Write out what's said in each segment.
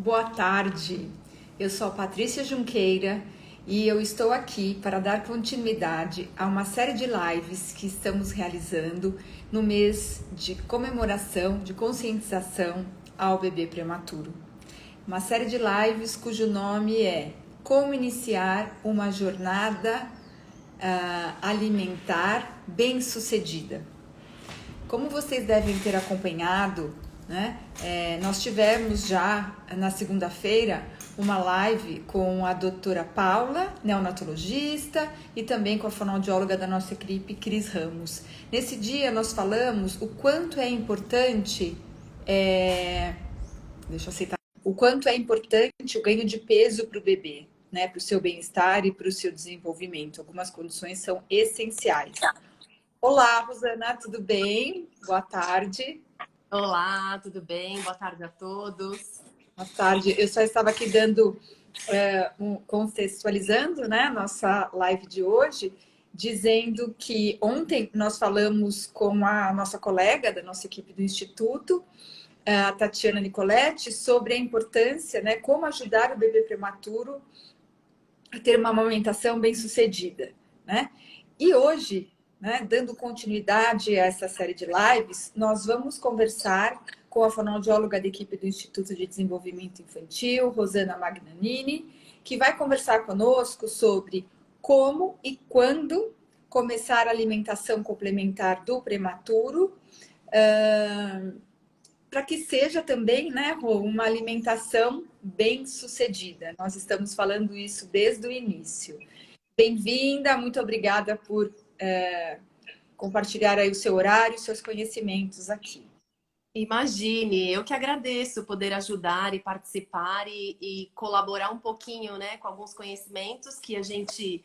Boa tarde, eu sou a Patrícia Junqueira e eu estou aqui para dar continuidade a uma série de lives que estamos realizando no mês de comemoração, de conscientização ao bebê prematuro. Uma série de lives cujo nome é Como Iniciar uma Jornada Alimentar Bem-Sucedida. Como vocês devem ter acompanhado, né? Nós tivemos já na segunda-feira uma live com a doutora Paula, neonatologista, e também com a fonoaudióloga da nossa equipe, Cris Ramos. Nesse dia nós falamos o quanto é importante, o quanto é importante o ganho de peso para o bebê, né? Para o seu bem-estar e para o seu desenvolvimento. Algumas condições são essenciais. Olá, Rosana, tudo bem? Boa tarde. Olá, tudo bem? Boa tarde a todos. Boa tarde. Eu só estava aqui contextualizando, né, a nossa live de hoje, dizendo que ontem nós falamos com a nossa colega da nossa equipe do Instituto, a Tatiana Nicoletti, sobre a importância, né, como ajudar o bebê prematuro a ter uma amamentação bem-sucedida, né? E hoje, né, dando continuidade a essa série de lives, nós vamos conversar com a fonoaudióloga da equipe do Instituto de Desenvolvimento Infantil, Rosana Magnanini, que vai conversar conosco sobre como e quando começar a alimentação complementar do prematuro, para que seja também, né, Rô, uma alimentação bem-sucedida. Nós estamos falando isso desde o início. Bem-vinda, muito obrigada por compartilhar aí o seu horário e seus conhecimentos aqui. Imagine, eu que agradeço poder ajudar e participar e colaborar um pouquinho, né, com alguns conhecimentos que a gente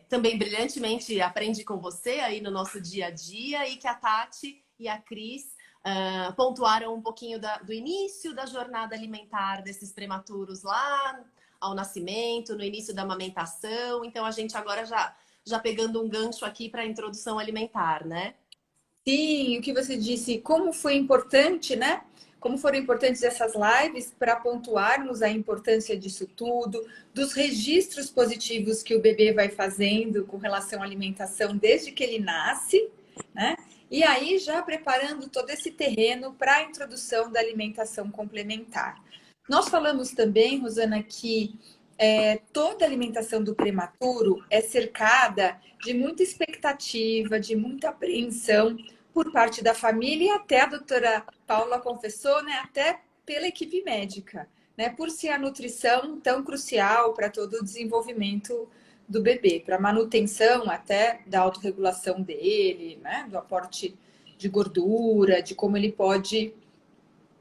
também brilhantemente aprende com você aí no nosso dia a dia e que a Tati e a Cris pontuaram um pouquinho do início da jornada alimentar desses prematuros lá ao nascimento, no início da amamentação. Então a gente agora já pegando um gancho aqui para a introdução alimentar, né? Sim, o que você disse, como foi importante, né? Como foram importantes essas lives para pontuarmos a importância disso tudo, dos registros positivos que o bebê vai fazendo com relação à alimentação desde que ele nasce, né? E aí já preparando todo esse terreno para a introdução da alimentação complementar. Nós falamos também, Rosana, que toda a alimentação do prematuro é cercada de muita expectativa, de muita apreensão por parte da família e até a doutora Paula confessou, né, até pela equipe médica, né, por ser a nutrição tão crucial para todo o desenvolvimento do bebê, para a manutenção até da autorregulação dele, né, do aporte de gordura, de como ele pode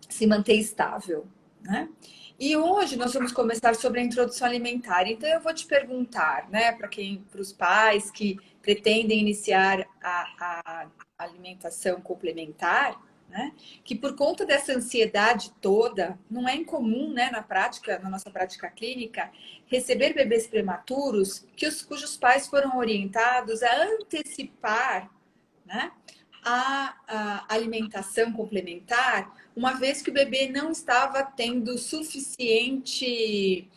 se manter estável, né? E hoje nós vamos começar sobre a introdução alimentar. Então eu vou te perguntar, né, para os pais que pretendem iniciar a alimentação complementar, né, que por conta dessa ansiedade toda, não é incomum, né, na nossa prática clínica, receber bebês prematuros cujos pais foram orientados a antecipar, né, a alimentação complementar, uma vez que o bebê não estava tendo suficiente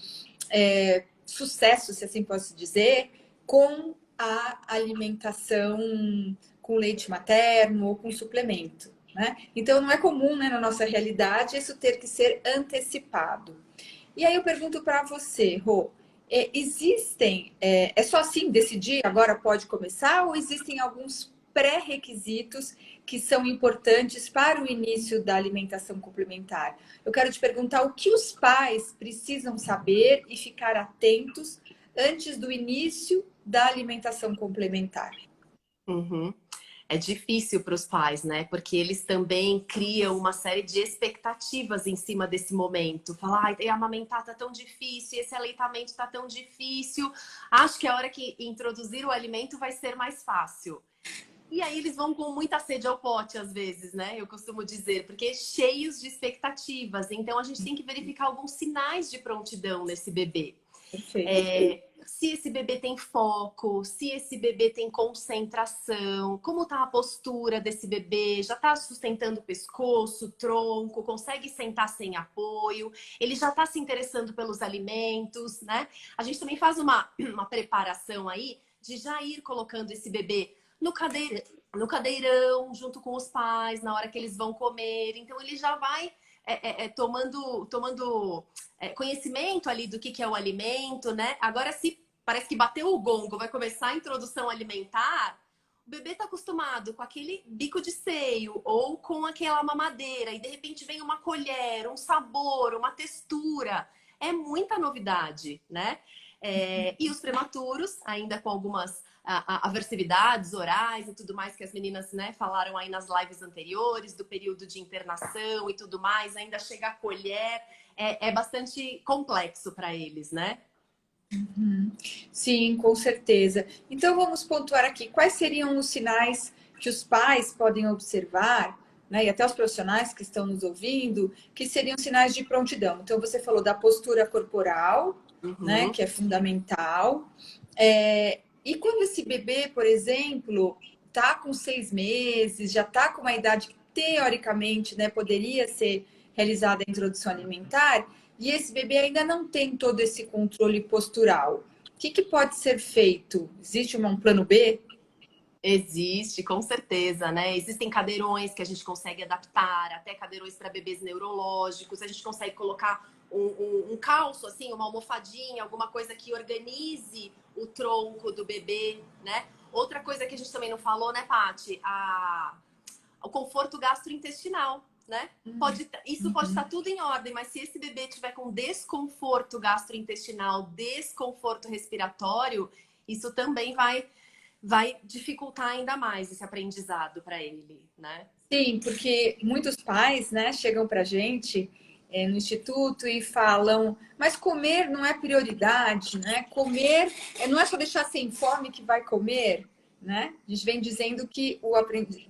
sucesso, se assim posso dizer, com a alimentação com leite materno ou com suplemento, né? Então, não é comum, né, na nossa realidade isso ter que ser antecipado. E aí eu pergunto para você, Rô, é só assim decidir agora pode começar ou existem alguns pré-requisitos que são importantes para o início da alimentação complementar? Eu quero te perguntar o que os pais precisam saber e ficar atentos antes do início da alimentação complementar. Uhum. É difícil para os pais, né? Porque eles também criam uma série de expectativas em cima desse momento. Falar, ai, amamentar tá tão difícil, esse aleitamento tá tão difícil. Acho que a hora que introduzir o alimento vai ser mais fácil. E aí eles vão com muita sede ao pote, às vezes, né? Eu costumo dizer, porque cheios de expectativas. Então a gente tem que verificar alguns sinais de prontidão nesse bebê. Perfeito. Se esse bebê tem foco, se esse bebê tem concentração, como tá a postura desse bebê, já tá sustentando o pescoço, tronco, consegue sentar sem apoio, ele já tá se interessando pelos alimentos, né? A gente também faz uma preparação aí de já ir colocando esse bebê no cadeirão, junto com os pais, na hora que eles vão comer. Então ele já vai tomando conhecimento ali do que é o alimento, né? Agora, se parece que bateu o gongo, vai começar a introdução alimentar, o bebê tá acostumado com aquele bico de seio ou com aquela mamadeira e de repente vem uma colher, um sabor, uma textura. É muita novidade, né? E os prematuros, ainda com algumas aversividades orais e tudo mais que as meninas, né, falaram aí nas lives anteriores, do período de internação e tudo mais, ainda chega a colher, é bastante complexo para eles, né? Sim, com certeza. Então vamos pontuar aqui quais seriam os sinais que os pais podem observar, né, e até os profissionais que estão nos ouvindo, que seriam sinais de prontidão. Então você falou da postura corporal, né, Uhum. que é fundamental. E quando esse bebê, por exemplo, está com 6 meses, já está com uma idade que teoricamente, né, poderia ser realizada a introdução alimentar, e esse bebê ainda não tem todo esse controle postural. O que pode ser feito? Existe um plano B? Existe, com certeza, né? Existem cadeirões que a gente consegue adaptar, até cadeirões para bebês neurológicos. A gente consegue colocar um calço, assim, uma almofadinha, alguma coisa que organize o tronco do bebê, né? Outra coisa que a gente também não falou, né, Paty? O conforto gastrointestinal, né? Isso pode estar tudo em ordem, mas se esse bebê tiver com desconforto gastrointestinal, desconforto respiratório, isso também vai dificultar ainda mais esse aprendizado para ele, né? Sim, porque muitos pais, né, chegam para a gente no instituto e falam, mas comer não é prioridade, né? Comer não é só deixar sem fome que vai comer, né? A gente vem dizendo que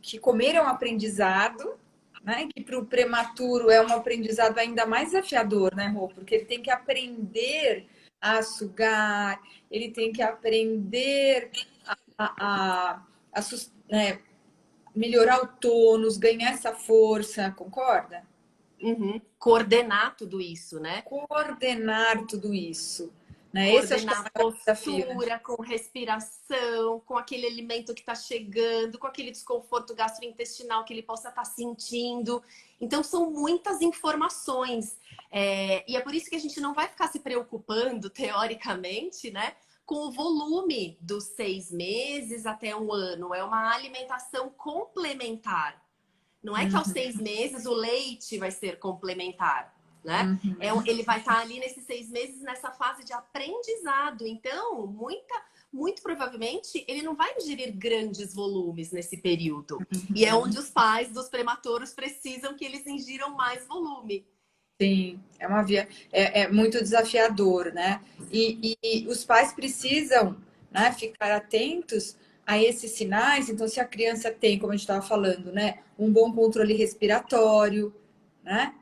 que comer é um aprendizado, né? Que para o prematuro é um aprendizado ainda mais desafiador, né, Rô? Porque ele tem que aprender a sugar, ele tem que aprender né, melhorar o tônus, ganhar essa força, concorda? Uhum. Coordenar tudo isso, né? Coordenar tudo isso, né? Esse acho que é o Coordenar maior desafio, né? postura, com respiração, com aquele alimento que está chegando, com aquele desconforto gastrointestinal que ele possa estar sentindo. Então, são muitas informações. E é por isso que a gente não vai ficar se preocupando, teoricamente, né? Com o volume dos 6 meses até um ano. É uma alimentação complementar. Não é que aos 6 meses o leite vai ser complementar, né? Ele vai estar ali nesses 6 meses nessa fase de aprendizado. Então, muito provavelmente, ele não vai ingerir grandes volumes nesse período. E é onde os pais dos prematuros precisam que eles ingiram mais volume. Sim, é muito desafiador, né? E os pais precisam, né, ficar atentos a esses sinais. Então, se a criança tem, como a gente estava falando, né, um bom controle respiratório, né?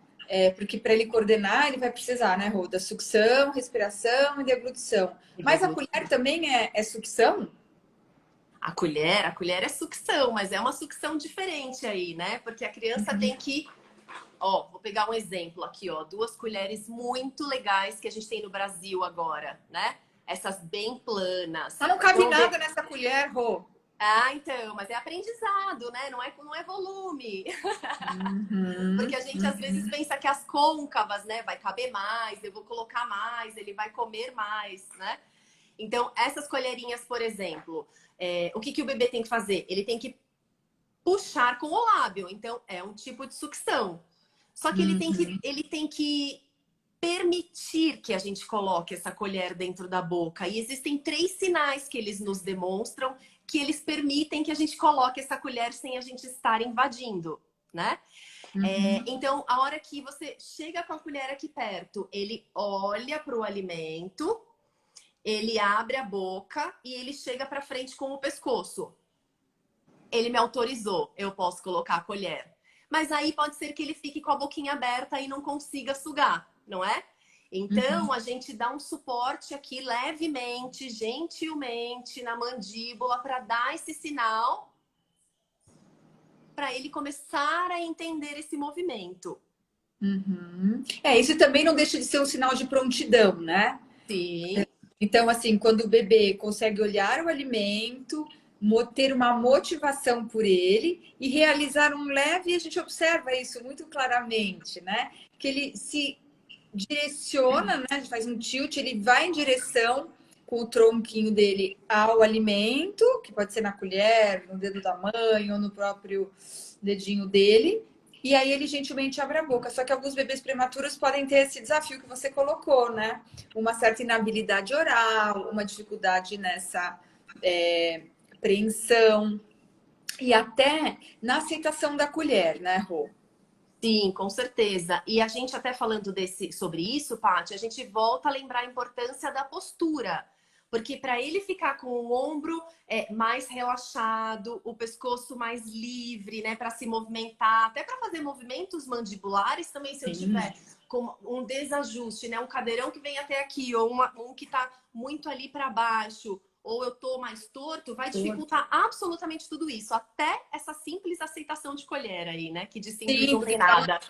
Porque para ele coordenar, ele vai precisar, né, Rô, da sucção, respiração e deglutição. Mas a colher também é sucção? A colher é sucção, mas é uma sucção diferente aí, né? Porque a criança tem que. Ó, vou pegar um exemplo aqui, ó. 2 colheres muito legais que a gente tem no Brasil agora, né? Essas bem planas. Mas não cabe Então, nada nessa colher, Rô. então, mas é aprendizado, né? Não é volume. Uhum, Porque a gente às vezes pensa que as côncavas, né, vai caber mais, eu vou colocar mais, ele vai comer mais, né? Então, essas colherinhas, por exemplo, o que o bebê tem que fazer? Ele tem que puxar com o lábio. Então, é um tipo de sucção. Só que ele tem que permitir que a gente coloque essa colher dentro da boca. E existem 3 sinais que eles nos demonstram que eles permitem que a gente coloque essa colher sem a gente estar invadindo, né? Então, a hora que você chega com a colher aqui perto, ele olha para o alimento, ele abre a boca e ele chega para frente com o pescoço. Ele me autorizou, eu posso colocar a colher. Mas aí pode ser que ele fique com a boquinha aberta e não consiga sugar, não é? Então, a gente dá um suporte aqui levemente, gentilmente na mandíbula para dar esse sinal para ele começar a entender esse movimento. Uhum. Isso também não deixa de ser um sinal de prontidão, né? Sim. Então, assim, quando o bebê consegue olhar o alimento, ter uma motivação por ele e realizar um leve, a gente observa isso muito claramente, né? Que ele se direciona, né? A gente faz um tilt, ele vai em direção com o tronquinho dele ao alimento, que pode ser na colher, no dedo da mãe ou no próprio dedinho dele. E aí ele gentilmente abre a boca. Só que alguns bebês prematuros podem ter esse desafio que você colocou, né? Uma certa inabilidade oral, uma dificuldade nessa preensão e até na aceitação da colher, né, Rô? Sim, com certeza. E a gente até falando sobre isso, Paty, a gente volta a lembrar a importância da postura. Porque para ele ficar com o ombro mais relaxado, o pescoço mais livre, né, para se movimentar, até para fazer movimentos mandibulares também, se eu tiver com um desajuste, né, um cadeirão que vem até aqui, ou um que está muito ali para baixo, ou eu tô mais torto, vai dificultar absolutamente tudo isso. Até essa simples aceitação de colher aí, né? Que de simples Sim, não tem porque nada.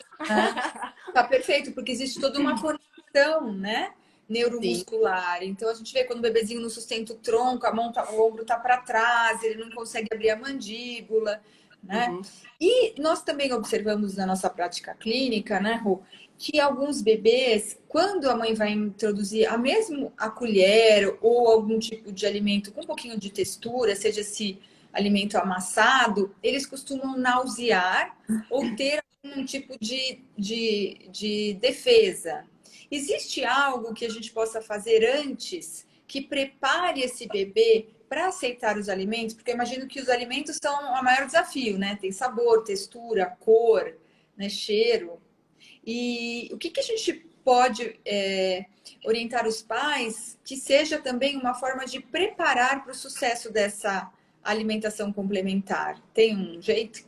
tá perfeito, porque existe toda uma formação, né? Sim. Neuromuscular. Então a gente vê quando o bebezinho não sustenta o tronco, o ombro tá para trás, ele não consegue abrir a mandíbula, né? Uhum. E nós também observamos na nossa prática clínica, né, Rô, que alguns bebês, quando a mãe vai introduzir a mesmo a colher ou algum tipo de alimento com um pouquinho de textura, seja esse alimento amassado, eles costumam nausear ou ter um tipo de defesa. Existe algo que a gente possa fazer antes que prepare esse bebê para aceitar os alimentos? Porque eu imagino que os alimentos são o maior desafio, né? Tem sabor, textura, cor, né? Cheiro. E o que a gente pode orientar os pais que seja também uma forma de preparar para o sucesso dessa alimentação complementar? Tem um jeito?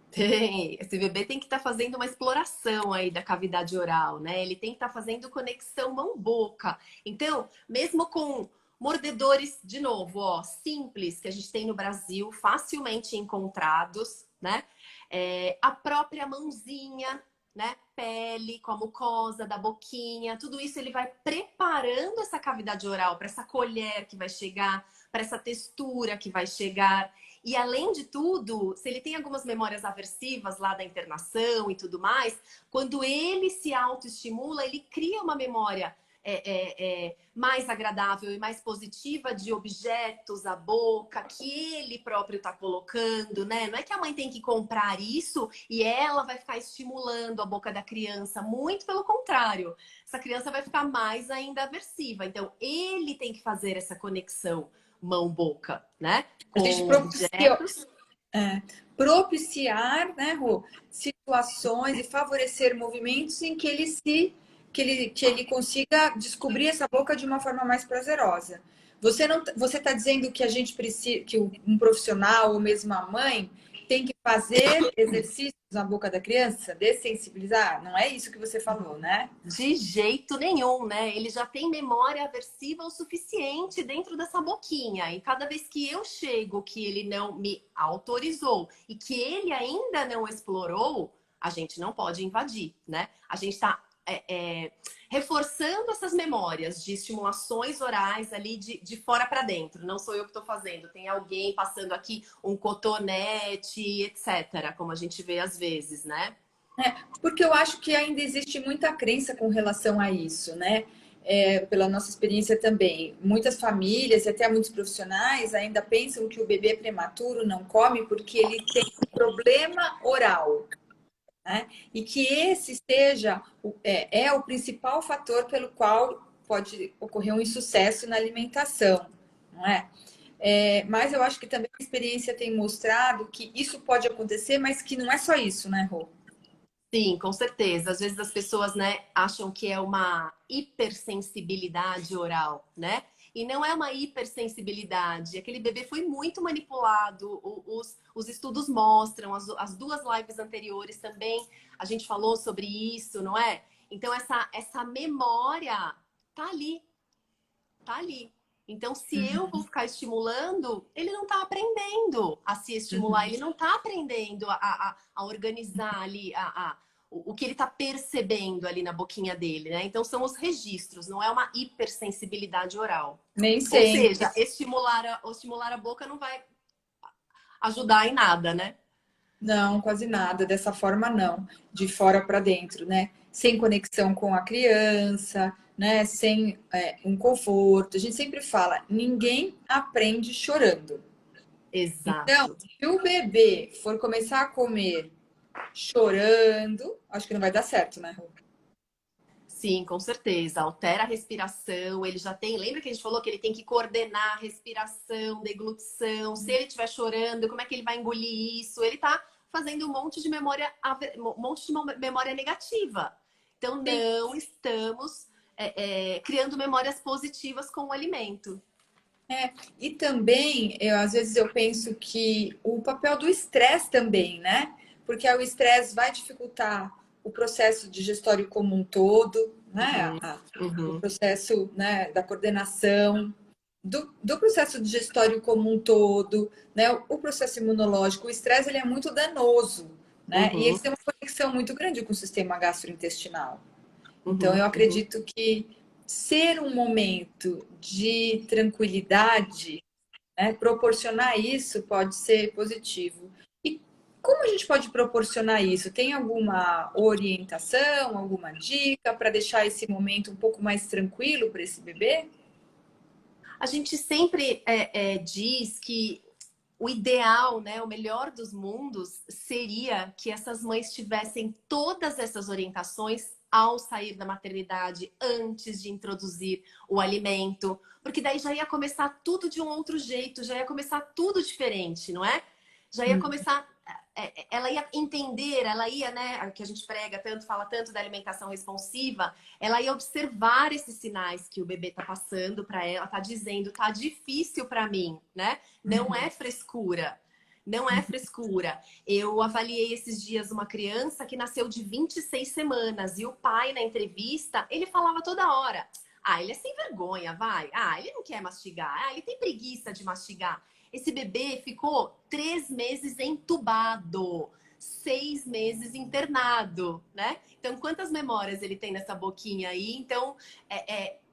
Tem. Esse bebê tem que estar fazendo uma exploração aí da cavidade oral, né? Ele tem que estar fazendo conexão mão-boca. Então, mesmo com mordedores, de novo, ó, simples, que a gente tem no Brasil, facilmente encontrados, né? A própria mãozinha, né? Pele, com a mucosa da boquinha, tudo isso ele vai preparando essa cavidade oral para essa colher que vai chegar, para essa textura que vai chegar. E além de tudo, se ele tem algumas memórias aversivas lá da internação e tudo mais, quando ele se autoestimula, ele cria uma memória mais agradável e mais positiva de objetos, a boca, que ele próprio está colocando, né? Não é que a mãe tem que comprar isso e ela vai ficar estimulando a boca da criança. Muito pelo contrário. Essa criança vai ficar mais ainda aversiva. Então, ele tem que fazer essa conexão mão-boca, né? A gente Com objetos. propiciar, né, Rô, situações e favorecer movimentos em que ele consiga descobrir essa boca de uma forma mais prazerosa. Você está dizendo que a gente precisa, que um profissional ou mesmo a mãe tem que fazer exercícios na boca da criança, dessensibilizar? Não é isso que você falou, né? De jeito nenhum, né? Ele já tem memória aversiva o suficiente dentro dessa boquinha. E cada vez que eu chego que ele não me autorizou e que ele ainda não explorou, a gente não pode invadir, né? A gente está reforçando essas memórias de estimulações orais ali de fora para dentro. Não sou eu que estou fazendo, tem alguém passando aqui um cotonete, etc. Como a gente vê às vezes, né? Porque eu acho que ainda existe muita crença com relação a isso, né? Pela nossa experiência também. Muitas famílias e até muitos profissionais ainda pensam que o bebê prematuro não come porque ele tem um problema oral, né? E que esse o principal fator pelo qual pode ocorrer um insucesso na alimentação, não é? Mas eu acho que também a experiência tem mostrado que isso pode acontecer, mas que não é só isso, né, Rô? Sim, com certeza. Às vezes as pessoas, né, acham que é uma hipersensibilidade oral, né? E não é uma hipersensibilidade. Aquele bebê foi muito manipulado. Os estudos mostram, as duas lives anteriores também a gente falou sobre isso, não é? Então, essa memória tá ali, tá ali. Então, se eu vou ficar estimulando, ele não está aprendendo a se estimular, ele não está aprendendo a organizar ali o que ele está percebendo ali na boquinha dele, né? Então, são os registros, não é uma hipersensibilidade oral. Nem Ou sempre. seja, estimular a boca não vai ajudar em nada, né? Não, quase nada. Dessa forma, não. De fora para dentro, né? Sem conexão com a criança, né? Sem um conforto. A gente sempre fala, ninguém aprende chorando. Então, Exato. se o bebê for começar a comer chorando, acho que não vai dar certo, né, Rô? Sim, com certeza. Altera a respiração, ele já tem. Lembra que a gente falou que ele tem que coordenar a respiração, deglutição. Se ele estiver chorando, como é que ele vai engolir isso? Ele tá fazendo um monte de memória negativa. Então, Sim. não estamos criando memórias positivas com o alimento. E também, às vezes eu penso que o papel do estresse também, né? Porque o estresse vai dificultar o processo digestório como um todo, né? Uhum, O uhum, processo, né, da coordenação, do processo digestório como um todo, né? O processo imunológico. O estresse, ele é muito danoso, né? E ele uhum, tem uma conexão muito grande com o sistema gastrointestinal. Então, eu uhum, uhum. acredito que ser um momento de tranquilidade, né, proporcionar isso pode ser positivo. E como a gente pode proporcionar isso? Tem alguma orientação, alguma dica para deixar esse momento um pouco mais tranquilo para esse bebê? A gente sempre diz que o ideal, né, o melhor dos mundos seria que essas mães tivessem todas essas orientações ao sair da maternidade, antes de introduzir o alimento, porque daí já ia começar tudo de um outro jeito, já ia começar tudo diferente, não é? Já ia começar, ela ia entender, ela ia, né, que a gente prega tanto, fala tanto da alimentação responsiva, ela ia observar esses sinais que o bebê tá passando para ela, tá dizendo, tá difícil para mim, né? Não é frescura. Não é frescura. Eu avaliei esses dias uma criança que nasceu de 26 semanas e o pai, na entrevista, ele falava toda hora: ah, ele é sem vergonha, vai. Ah, ele não quer mastigar. Ah, ele tem preguiça de mastigar. Esse bebê ficou 3 meses entubado, 6 meses internado, né? Então, quantas memórias ele tem nessa boquinha aí? Então,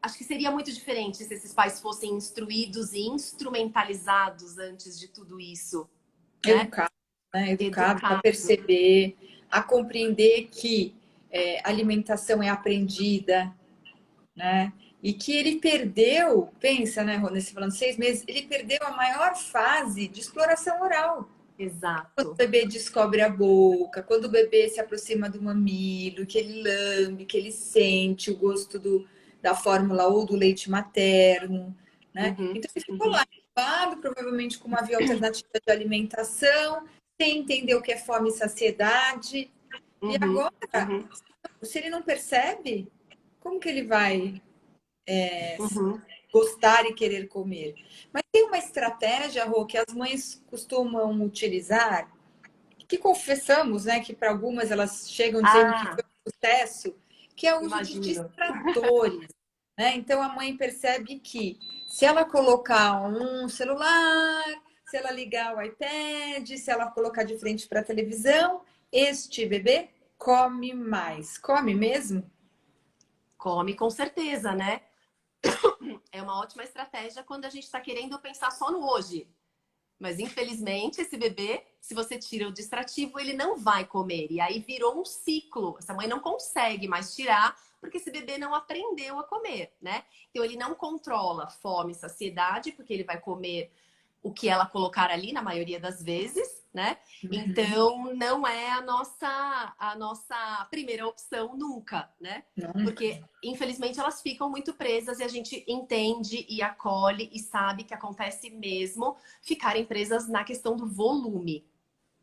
acho que seria muito diferente se esses pais fossem instruídos e instrumentalizados antes de tudo isso, né? Educado, né? Educado a Educado. perceber, a compreender que alimentação é aprendida, né? E que ele perdeu, pensa, né, Rony, você falando 6 meses, ele perdeu a maior fase de exploração oral. Quando o Exato. bebê descobre a boca, quando o bebê se aproxima do mamilo, que ele lambe, que ele sente o gosto da fórmula ou do leite materno, né? Uhum, Então ele ficou uhum, lá, ocupado, provavelmente com uma via alternativa de alimentação, sem entender o que é fome e saciedade. E uhum, agora, uhum, se ele não percebe, como que ele vai uhum. gostar e querer comer? Mas tem uma estratégia, Rô, que as mães costumam utilizar, que confessamos, né, que para algumas elas chegam dizendo que Ah, foi um sucesso, que é o uso de imagino. distratores, né? Então a mãe percebe que se ela colocar um celular, se ela ligar o iPad, se ela colocar de frente para a televisão, este bebê come mais. Come mesmo? Come com certeza, né? É uma ótima estratégia quando a gente está querendo pensar só no hoje. Mas infelizmente, esse bebê, se você tira o distrativo, ele não vai comer. E aí virou um ciclo. Essa mãe não consegue mais tirar, porque esse bebê não aprendeu a comer, né? Então ele não controla fome e saciedade, porque ele vai comer o que ela colocar ali na maioria das vezes, né? Então não é a nossa primeira opção nunca, né? Nunca. Porque infelizmente elas ficam muito presas e a gente entende e acolhe e sabe que acontece mesmo ficarem presas na questão do volume,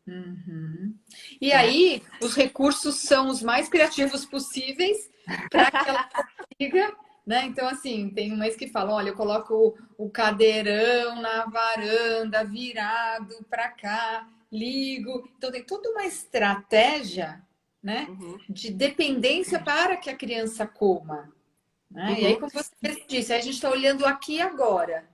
Uhum. E né? aí, os recursos são os mais criativos possíveis para que ela consiga, né? Então, assim, tem mães que falam: olha, eu coloco o cadeirão na varanda, virado para cá, ligo. Então, tem toda uma estratégia, né? Uhum. De dependência para que a criança coma. Né? Uhum. E aí, como você disse, a gente está olhando aqui e agora.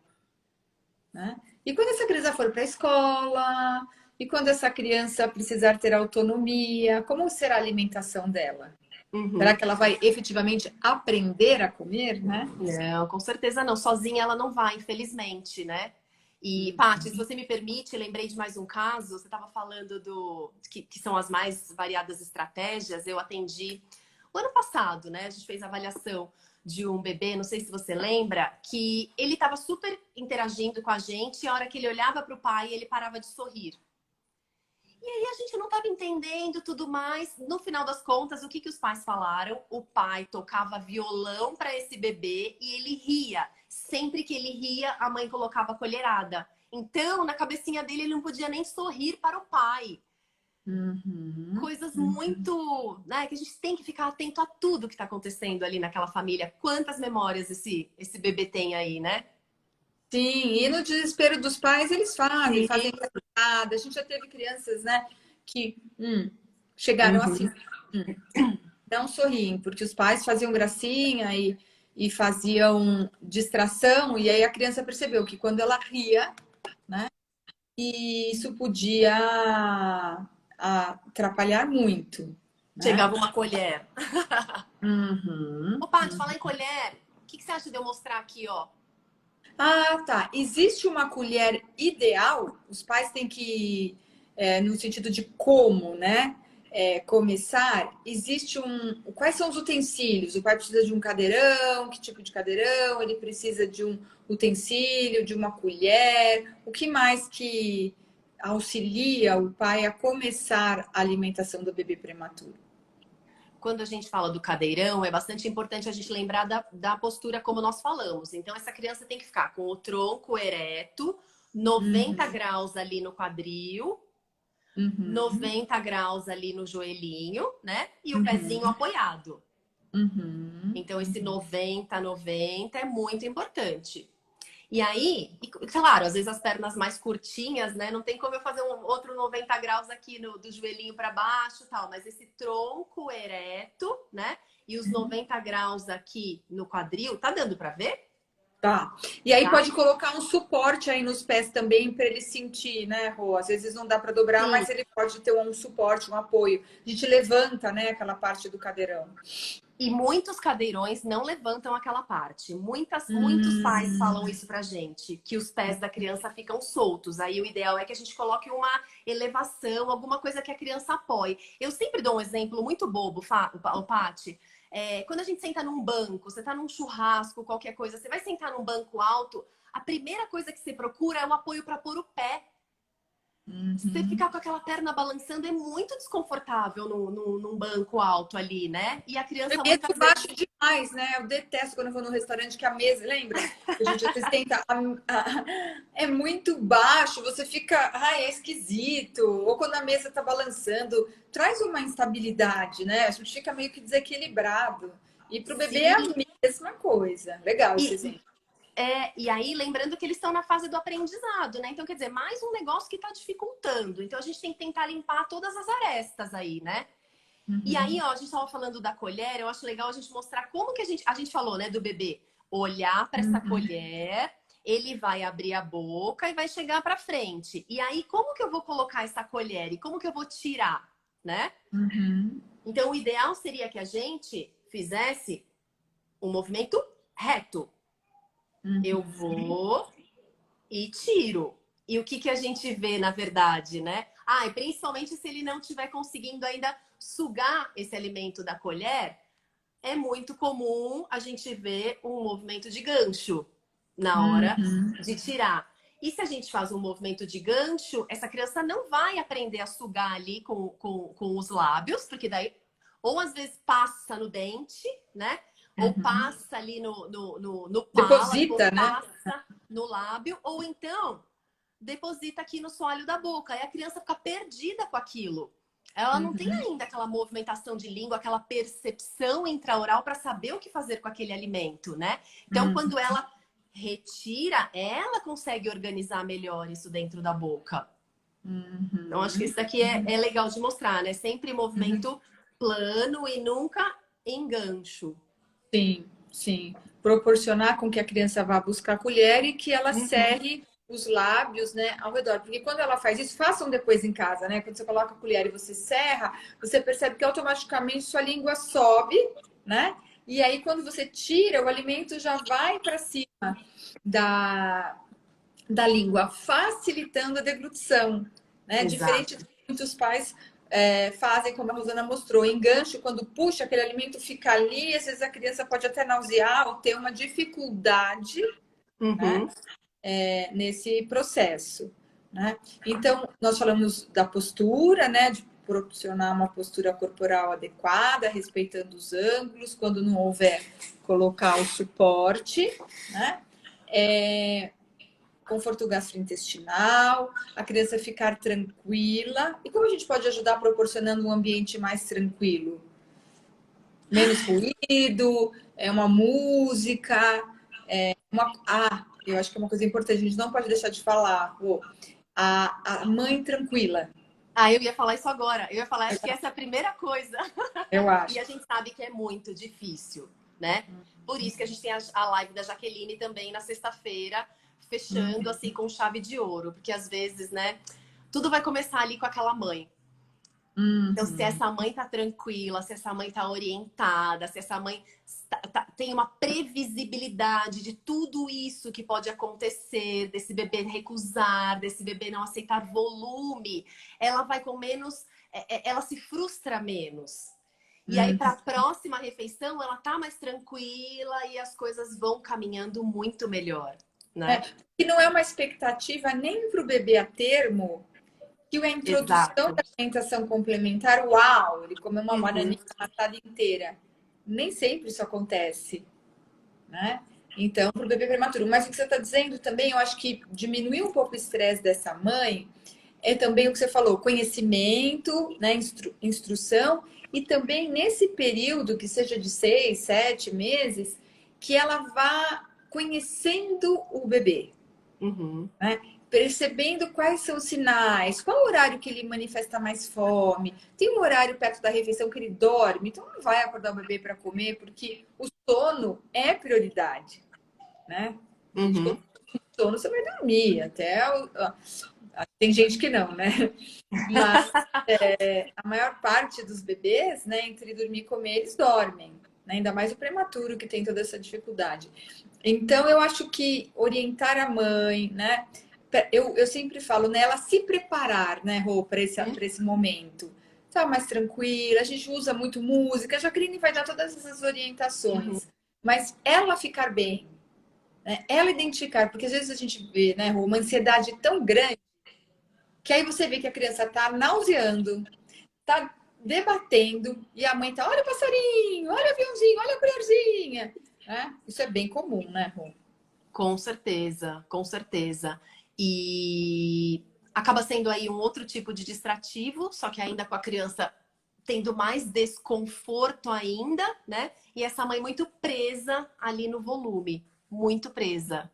Né? E quando essa criança for para a escola, e quando essa criança precisar ter autonomia, como será a alimentação dela? Será Uhum. que ela vai efetivamente aprender a comer, né? Não, com certeza não. Sozinha ela não vai, infelizmente, né? E, Paty, se você me permite, lembrei de mais um caso. Você estava falando que são as mais variadas estratégias. Eu atendi o ano passado, né? A gente fez a avaliação de um bebê, não sei se você lembra, que ele estava super interagindo com a gente e a hora que ele olhava para o pai, ele parava de sorrir. E aí a gente não estava entendendo tudo mais. No final das contas, o que os pais falaram? O pai tocava violão para esse bebê e ele ria. Sempre que ele ria, a mãe colocava a colherada. Então, na cabecinha dele, ele não podia nem sorrir para o pai. Uhum, Coisas uhum. muito, né, que a gente tem que ficar atento a tudo que está acontecendo ali naquela família. Quantas memórias esse bebê tem aí, né? Sim, e no desespero dos pais, eles Sim. fazem nada. A gente já teve crianças, né, que chegaram assim, Uhum. não sorriem, porque os pais faziam gracinha e faziam distração, e aí a criança percebeu que quando ela ria, né, e isso podia atrapalhar muito, né? Chegava uma colher. Uhum. Ô, Paty, falar em colher, o que você acha de eu mostrar aqui, ó? Ah, tá. Existe uma colher ideal? Os pais têm que, no sentido de como, né? Começar. Existe um. Quais são os utensílios? O pai precisa de um cadeirão? Que tipo de cadeirão? Ele precisa de um utensílio, de uma colher? O que mais que auxilia o pai a começar a alimentação do bebê prematuro? Quando a gente fala do cadeirão, é bastante importante a gente lembrar da postura como nós falamos. Então, essa criança tem que ficar com o tronco ereto, 90 Uhum, graus ali no quadril, uhum, 90 graus ali no joelhinho, né? E o pezinho uhum, apoiado. uhum, Então, esse uhum. 90, 90 é muito importante. E aí, claro, às vezes as pernas mais curtinhas, né? Não tem como eu fazer um outro 90 graus aqui do joelhinho para baixo, tal, mas esse tronco ereto, né? E os 90 graus aqui no quadril, tá dando para ver? Tá. E aí Tá? pode colocar um suporte aí nos pés também para ele sentir, né, Rô? Às vezes não dá para dobrar, Sim. mas ele pode ter um suporte, um apoio. A gente levanta, né, aquela parte do cadeirão. E muitos cadeirões não levantam aquela parte. Muitos pais falam Hum, isso pra gente, que os pés da criança ficam soltos. Aí o ideal é que a gente coloque uma elevação, alguma coisa que a criança apoie. Eu sempre dou um exemplo muito bobo, o Pati. Quando a gente senta num banco, você tá num churrasco, qualquer coisa, você vai sentar num banco alto, a primeira coisa que você procura é um apoio para pôr o pé. Você uhum. ficar com aquela perna balançando é muito desconfortável num banco alto ali, né? E a É criança mesmo muitas baixo vezes. demais, né? Eu detesto quando eu vou no restaurante que a mesa, lembra? A gente às vezes tenta. É muito baixo, você fica. Ai, é esquisito. Ou quando a mesa tá balançando, traz uma instabilidade, né? A gente fica meio que desequilibrado. E pro bebê é a Sim. mesma coisa. Legal esse E, exemplo. e aí, lembrando que eles estão na fase do aprendizado, né? Então, quer dizer, mais um negócio que está dificultando. Então, a gente tem que tentar limpar todas as arestas aí, né? E aí, Uhum, ó, a gente estava falando da colher, eu acho legal a gente mostrar como que a gente falou, né, do bebê olhar para essa uhum, colher, ele vai abrir a boca e vai chegar para frente. E aí, como que eu vou colocar essa colher e como que eu vou tirar, né? uhum, Então, o ideal seria que a gente fizesse um movimento reto. Eu uhum, vou e tiro. E o que a gente vê, na verdade, né? Ah, e principalmente se ele não estiver conseguindo ainda sugar esse alimento da colher, é muito comum a gente ver um movimento de gancho na hora uhum, de tirar. E se a gente faz um movimento de gancho, essa criança não vai aprender a sugar ali com os lábios, porque daí, ou às vezes passa no dente, né? Ou uhum. passa ali no palato, ou Deposita, né? passa no lábio, ou então deposita aqui no soalho da boca. Aí a criança fica perdida com aquilo. Ela não tem Uhum, ainda aquela movimentação de língua, aquela percepção intraoral para saber o que fazer com aquele alimento, né? Então, uhum, quando ela retira, ela consegue organizar melhor isso dentro da boca. Então, acho que uhum. isso daqui é legal de mostrar, né? Sempre movimento plano e nunca em gancho. Sim, sim. Proporcionar com que a criança vá buscar a colher e que ela cerre os lábios, né, ao redor. Porque quando ela faz isso, façam depois em casa, né? Quando você coloca a colher e você serra, você percebe que automaticamente sua língua sobe, né? E aí, quando você tira, o alimento já vai para cima da, da língua, facilitando a deglutição, né? Diferente Exato. do que muitos pais fazem, como a Rosana mostrou, enganche, quando puxa, aquele alimento fica ali, às vezes a criança pode até nausear ou ter uma dificuldade, né? Uhum. Nesse processo, né? Então, nós falamos da postura, né? De proporcionar uma postura corporal adequada, respeitando os ângulos, quando não houver, colocar o suporte, né? Conforto gastrointestinal, a criança ficar tranquila. E como a gente pode ajudar proporcionando um ambiente mais tranquilo? Menos ruído, uma música, eu acho que é uma coisa importante, a gente não pode deixar de falar. A mãe tranquila, Ah, eu ia falar isso agora. Eu ia falar, acho que essa é a primeira coisa. eu E acho. a gente sabe que é muito difícil, né? Por isso que a gente tem a live da Jaqueline também na sexta-feira, fechando assim com chave de ouro. Porque às vezes, né, tudo vai começar ali com aquela mãe. Então, se essa mãe tá tranquila, se essa mãe tá orientada, se essa mãe tem uma previsibilidade de tudo isso que pode acontecer, desse bebê recusar, desse bebê não aceitar volume, ela vai com menos, ela se frustra menos. E aí, para a próxima refeição, ela tá mais tranquila e as coisas vão caminhando muito melhor, né? E não é uma expectativa nem para o bebê a termo que a introdução Exato. da alimentação complementar, uau, ele comeu uma Uhum. bananinha amassada inteira. Nem sempre isso acontece, né? Então, para o bebê prematuro. Mas o que você está dizendo também, eu acho que diminuir um pouco o estresse dessa mãe é também o que você falou, conhecimento, né, instrução, e também nesse período, que seja de 6, 7 meses, que ela vá conhecendo o bebê, Uhum. né? Percebendo quais são os sinais, qual o horário que ele manifesta mais fome, tem um horário perto da refeição que ele dorme, então não vai acordar o bebê para comer, porque o sono é prioridade, né? Gente, quando Uhum. sono você vai dormir, tem gente que não, né? Mas a maior parte dos bebês, né, entre dormir e comer, eles dormem, né? Ainda mais o prematuro que tem toda essa dificuldade. Então, eu acho que orientar a mãe, né? Eu sempre falo, né? Ela se preparar, né, Rô, para esse momento. Tá mais tranquila, a gente usa muito música, a Jaqueline vai dar todas essas Uhum. orientações. Mas ela ficar bem, né? Ela identificar, porque às vezes a gente vê, né, Rô, uma ansiedade tão grande que aí você vê que a criança tá nauseando, tá debatendo, e a mãe tá, olha o passarinho, olha o aviãozinho, olha a colherzinha. Né? Isso é bem comum, né, Rô? Com certeza, com certeza. E acaba sendo aí um outro tipo de distrativo, só que ainda com a criança tendo mais desconforto ainda, né? E essa mãe muito presa ali no volume, muito presa.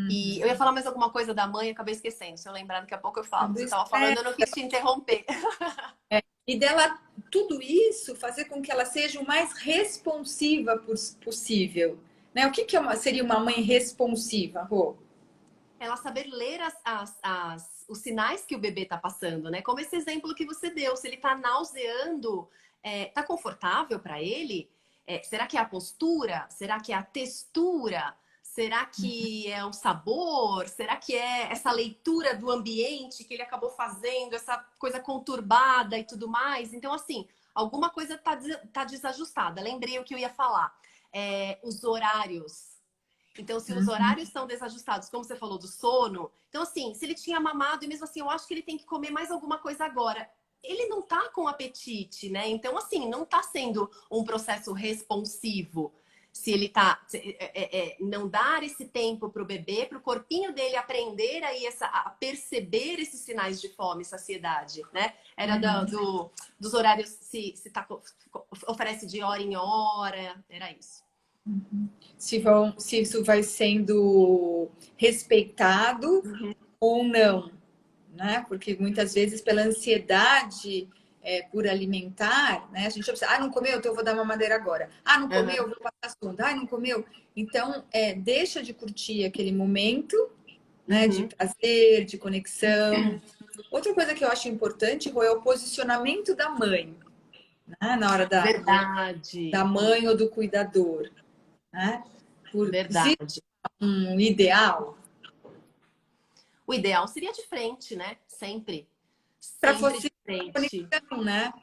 E eu ia falar mais alguma coisa da mãe, acabei esquecendo. Se eu lembrar, daqui a pouco eu falo. Do Você estava falando, estresse. eu não quis te interromper. E dela, tudo isso, fazer com que ela seja o mais responsiva possível. Né? O que, seria uma mãe responsiva, Rô? Ela saber ler os sinais que o bebê está passando, né? Como esse exemplo que você deu. Se ele está nauseando, tá confortável para ele? Será que é a postura? Será que é a textura? Será que é o sabor? Será que é essa leitura do ambiente que ele acabou fazendo, essa coisa conturbada e tudo mais? Então, assim, alguma coisa tá desajustada. Lembrei o que eu ia falar. Os horários. Então, se os horários estão desajustados, como você falou do sono, então assim, se ele tinha mamado e mesmo assim, eu acho que ele tem que comer mais alguma coisa agora. Ele não tá com apetite, né? Então, assim, não tá sendo um processo responsivo. Se ele tá. Não dar esse tempo pro bebê, pro corpinho dele aprender aí a perceber esses sinais de fome e saciedade, né? Era dos horários, oferece de hora em hora, era isso. Se isso vai sendo respeitado ou não, né? Porque muitas vezes, pela ansiedade por alimentar, né? A gente observa, não comeu, então eu vou dar mamadeira agora. Não comeu, eu vou passar sonda. Não comeu. Então, deixa de curtir aquele momento, né? De prazer, de conexão. Outra coisa que eu acho importante, Rô, é o posicionamento da mãe, né? Na hora da Verdade. mãe ou do cuidador, né? Existe Verdade. um ideal O ideal seria de frente, né? Sempre. para Sempre de facilitar a frente. conexão, né?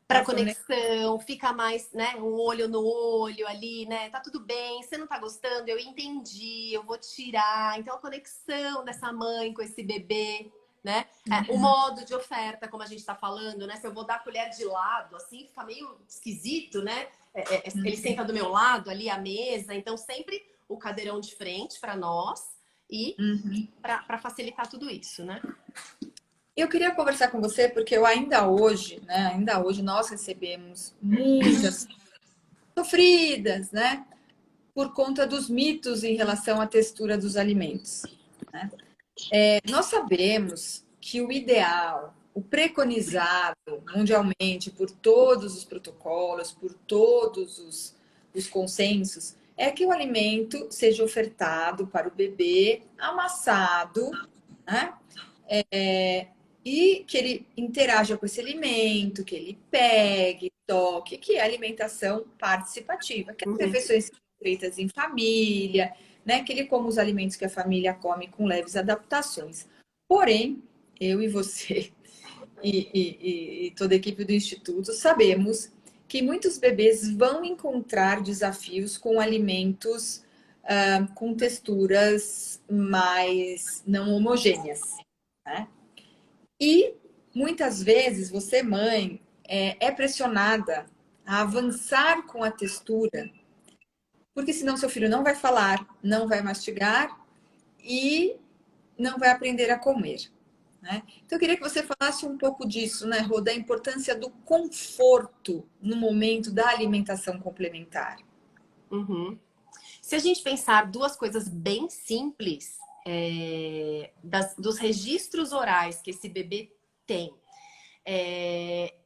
Para Para fornecer. conexão, fica mais, né, um olho no olho ali, né? Tá tudo bem, você não tá gostando, eu entendi, eu vou tirar. Então a conexão dessa mãe com esse bebê, né? O modo de oferta, como a gente tá falando, né? Se eu vou dar a colher de lado, assim, fica meio esquisito, né? Ele senta do meu lado ali à mesa, então sempre o cadeirão de frente para nós e para facilitar tudo isso, né? Eu queria conversar com você porque eu ainda hoje, né? Ainda hoje nós recebemos muitas sofridas, né? Por conta dos mitos em relação à textura dos alimentos, né? Nós sabemos que o ideal, o preconizado mundialmente por todos os protocolos, por todos os consensos, é que o alimento seja ofertado para o bebê amassado, né? E que ele interaja com esse alimento, que ele pegue, toque, que é alimentação participativa, que as Uhum. refeições são feitas em família, né? Que ele coma os alimentos que a família come com leves adaptações. Porém, eu e você e toda a equipe do Instituto sabemos que muitos bebês vão encontrar desafios com alimentos com texturas mais não homogêneas, né? E muitas vezes você, mãe, é pressionada a avançar com a textura, porque senão seu filho não vai falar, não vai mastigar e não vai aprender a comer, né? Então eu queria que você falasse um pouco disso, né, Rô, da importância do conforto no momento da alimentação complementar. Uhum. Se a gente pensar duas coisas bem simples, dos registros orais que esse bebê tem,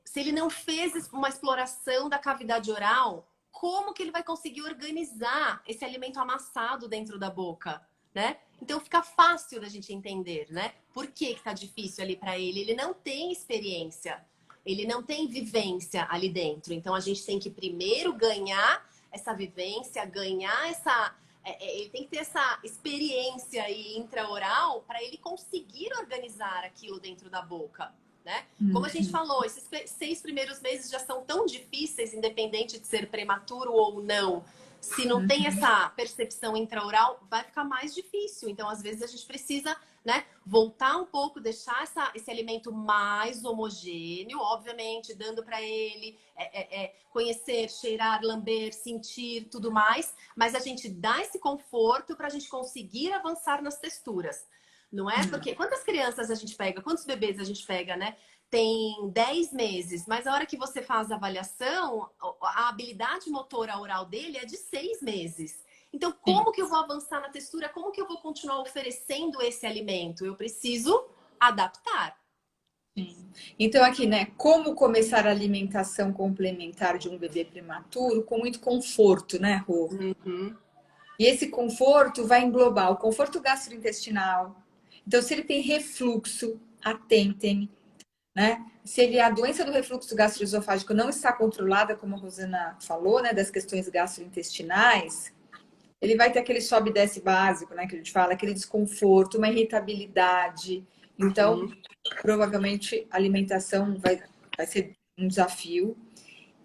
se ele não fez uma exploração da cavidade oral, como que ele vai conseguir organizar esse alimento amassado dentro da boca, né? Então fica fácil da gente entender, né? Por que que tá difícil ali para ele? Ele não tem experiência, ele não tem vivência ali dentro. Então a gente tem que primeiro ganhar essa vivência, ganhar essa ele tem que ter essa experiência aí intraoral para ele conseguir organizar aquilo dentro da boca, né? Como a gente falou, esses 6 primeiros meses já são tão difíceis, independente de ser prematuro ou não. Se não tem essa percepção intraoral, vai ficar mais difícil. Então, às vezes, a gente precisa, né, voltar um pouco, deixar esse alimento mais homogêneo, obviamente, dando para ele conhecer, cheirar, lamber, sentir, tudo mais. Mas a gente dá esse conforto para a gente conseguir avançar nas texturas. Não é? Porque quantas crianças a gente pega, quantos bebês a gente pega, né? Tem 10 meses, mas a hora que você faz a avaliação, a habilidade motora oral dele é de 6 meses. Então, como que eu vou avançar na textura? Como que eu vou continuar oferecendo esse alimento? Eu preciso adaptar. Sim. Então, aqui, né? Como começar a alimentação complementar de um bebê prematuro com muito conforto, né, Rô? Uhum. E esse conforto vai englobar o conforto gastrointestinal. Então, se ele tem refluxo, atentem, né? Se a doença do refluxo gastroesofágico não está controlada, como a Rosana falou, né, das questões gastrointestinais, ele vai ter aquele sobe e desce básico, né, que a gente fala, aquele desconforto, uma irritabilidade. Então, provavelmente a alimentação vai ser um desafio.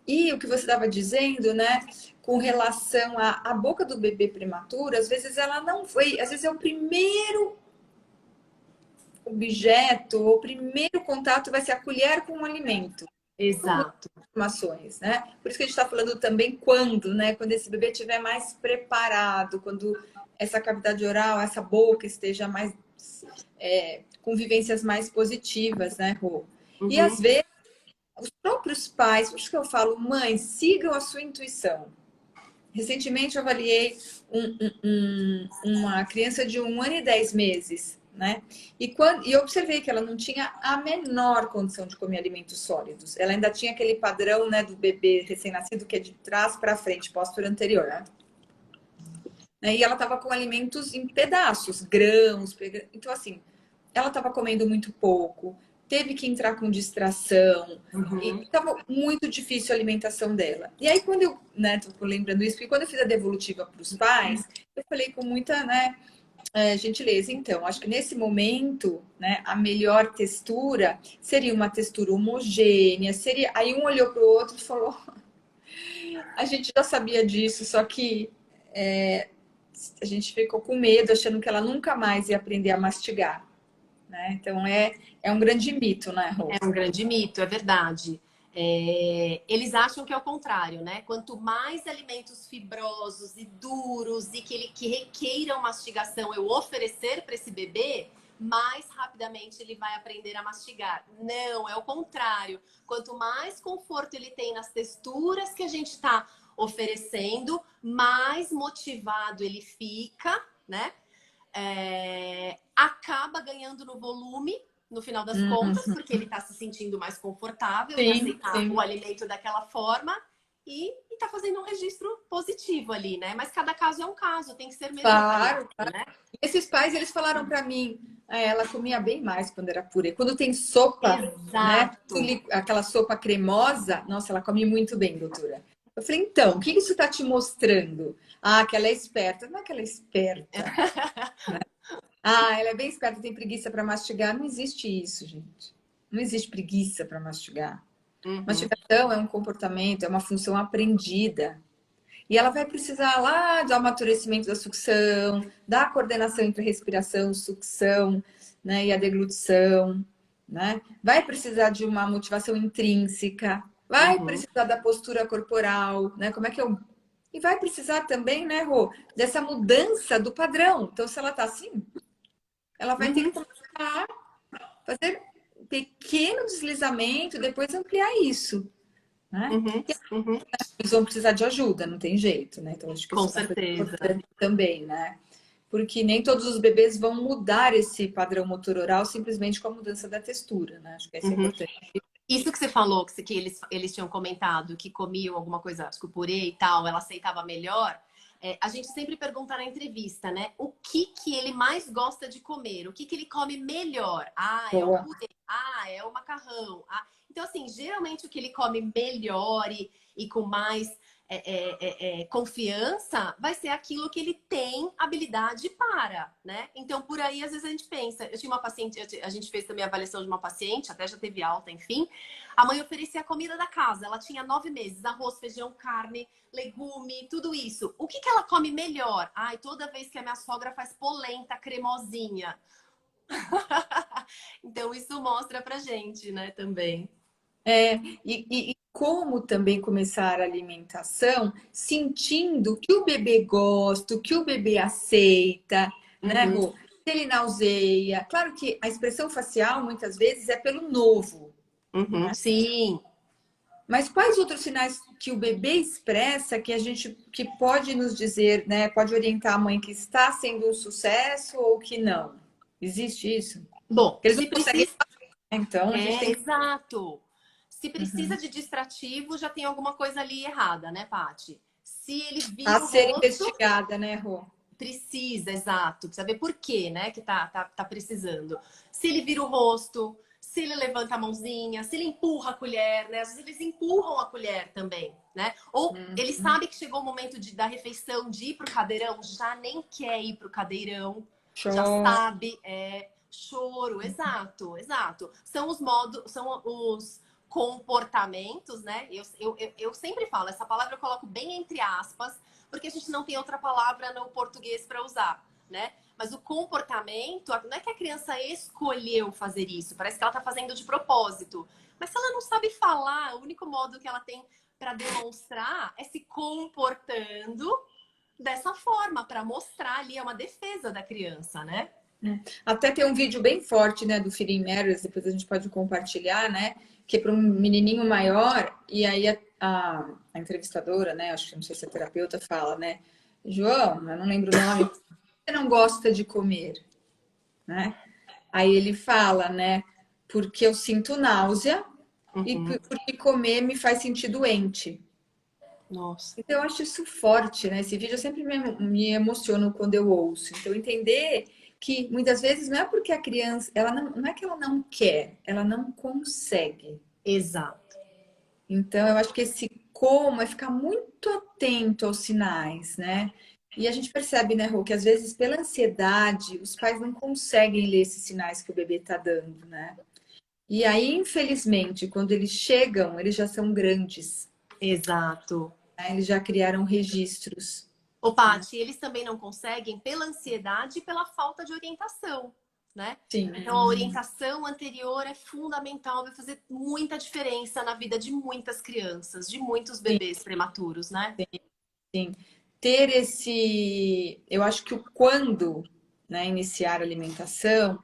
E o que você estava dizendo, né, com relação à boca do bebê prematuro, às vezes ela não foi, às vezes é o primeiro objeto, o primeiro contato vai ser a colher com o alimento. Exato. Informações, né? Por isso que a gente está falando também quando, né? Quando esse bebê estiver mais preparado, quando essa cavidade oral, essa boca esteja mais com vivências mais positivas, né, Rô? E às Uhum. vezes os próprios pais, por isso que eu falo, mãe, sigam a sua intuição. Recentemente eu avaliei uma criança de 1 ano e 10 meses, né? E eu observei que ela não tinha a menor condição de comer alimentos sólidos. Ela ainda tinha aquele padrão, né, do bebê recém-nascido que é de trás para frente, postura anterior, né? E ela estava com alimentos em pedaços, grãos. Então, assim, ela estava comendo muito pouco, teve que entrar com distração, e estava muito difícil a alimentação dela. E aí, quando eu, né, tô lembrando isso, porque quando eu fiz a devolutiva para os pais, eu falei com muita, né, gentileza. Então, acho que nesse momento, né, a melhor textura seria uma textura homogênea, seria. Aí um olhou para o outro e falou: a gente já sabia disso, só que a gente ficou com medo, achando que ela nunca mais ia aprender a mastigar, né? Então é um grande mito, né, Rô? É um grande mito, é verdade. Eles acham que é o contrário, né? Quanto mais alimentos fibrosos e duros e que requeiram mastigação eu oferecer para esse bebê, mais rapidamente ele vai aprender a mastigar. Não, é o contrário. Quanto mais conforto ele tem nas texturas que a gente está oferecendo, mais motivado ele fica, né? Acaba ganhando no volume, no final das contas, porque ele está se sentindo mais confortável em aceitar o alimento daquela forma e está fazendo um registro positivo ali, né? Mas cada caso é um caso, tem que ser mesmo avaliado, Claro. né? Esses pais, eles falaram para mim, ela comia bem mais quando era purê. Quando tem sopa, né? Exato. Aquela sopa cremosa, nossa, ela come muito bem, doutora. Eu falei, então, o que isso está te mostrando? Ah, que ela é esperta. Não é que ela é esperta. Ah, ela é bem esperta, tem preguiça para mastigar. Não existe isso, gente. Não existe preguiça para mastigar. Mastigação é um comportamento, é uma função aprendida. E ela vai precisar lá do amadurecimento da sucção, da coordenação entre a respiração, sucção, né, e a deglutição, né? Vai precisar de uma motivação intrínseca, vai precisar da postura corporal, né? Como é que eu... E vai precisar também, né, Rô, dessa mudança do padrão. Então, se ela tá assim, ela vai ter que começar a fazer um pequeno deslizamento, depois ampliar isso, né? Eles vão precisar de ajuda, não tem jeito, né? Então, acho que Com isso é uma coisa certeza. importante também, né? Porque nem todos os bebês vão mudar esse padrão motor oral simplesmente com a mudança da textura, né? Acho que isso é importante. Isso que você falou, que eles tinham comentado, que comiam alguma coisa, acho que o purê e tal, ela aceitava melhor. A gente sempre pergunta na entrevista, né? O que ele mais gosta de comer? O que ele come melhor? Ah, é o Boa. purê. Ah, é o macarrão. Ah, então, assim, geralmente o que ele come melhor e com mais confiança vai ser aquilo que ele tem habilidade para, né? Então, por aí, às vezes a gente pensa. Eu tinha uma paciente, a gente fez também a avaliação de uma paciente, até já teve alta, enfim. A mãe oferecia a comida da casa. Ela tinha 9 meses, arroz, feijão, carne, legume, tudo isso. O que ela come melhor? Ai, toda vez que a minha sogra faz polenta cremosinha. Então, isso mostra pra gente, né, também. E como também começar a alimentação sentindo que o bebê gosta, que o bebê aceita, né, Rô? Se ele nauseia. Claro que a expressão facial, muitas vezes, é pelo novo. Sim. Mas quais outros sinais que o bebê expressa que pode nos dizer, né? Pode orientar a mãe que está sendo um sucesso ou que não? Existe isso? Bom, Eles não se conseguem precisa. fazer, né? Então a gente tem que. Exato. Se precisa de distrativo, já tem alguma coisa ali errada, né, Paty? Se ele A vira o ser rosto, investigada, né, Rô? precisa, exato. Precisa ver por quê, né, que tá precisando. Se ele vira o rosto, se ele levanta a mãozinha, se ele empurra a colher, né? Às vezes eles empurram a colher também, né? Ou ele sabe que chegou o momento da refeição, de ir pro cadeirão, já nem quer ir pro cadeirão, já Show. sabe, choro, exato, exato. São os modos, são os comportamentos, né? Eu sempre falo, essa palavra eu coloco bem entre aspas, porque a gente não tem outra palavra no português para usar, né? Mas o comportamento, não é que a criança escolheu fazer isso, parece que ela está fazendo de propósito. Mas se ela não sabe falar, o único modo que ela tem para demonstrar é se comportando dessa forma, para mostrar ali, é uma defesa da criança, né? Até tem um vídeo bem forte, né, do Feeding Matters, depois a gente pode compartilhar, né? Que é para um menininho maior, e aí a entrevistadora, né? Acho que não sei se é terapeuta, fala, né? João, eu não lembro o nome, você não gosta de comer, né? Aí ele fala, né? Porque eu sinto náusea e Uhum. porque comer me faz sentir doente. Nossa. Então, eu acho isso forte, né? Esse vídeo eu sempre me emociono quando eu ouço. Então, entender que muitas vezes não é porque a criança, ela não é que ela não quer, ela não consegue. Exato. Então, eu acho que esse como é ficar muito atento aos sinais, né? E a gente percebe, né, Rô, que às vezes pela ansiedade os pais não conseguem ler esses sinais que o bebê está dando, né? E aí, infelizmente, quando eles chegam, eles já são grandes, Exato. né? Eles já criaram registros. Ô, Paty, eles também não conseguem pela ansiedade e pela falta de orientação, né? Sim, Então, a orientação anterior é fundamental, vai fazer muita diferença na vida de muitas crianças, de muitos sim, bebês prematuros, né? sim. Ter esse, eu acho que o quando, né, iniciar a alimentação,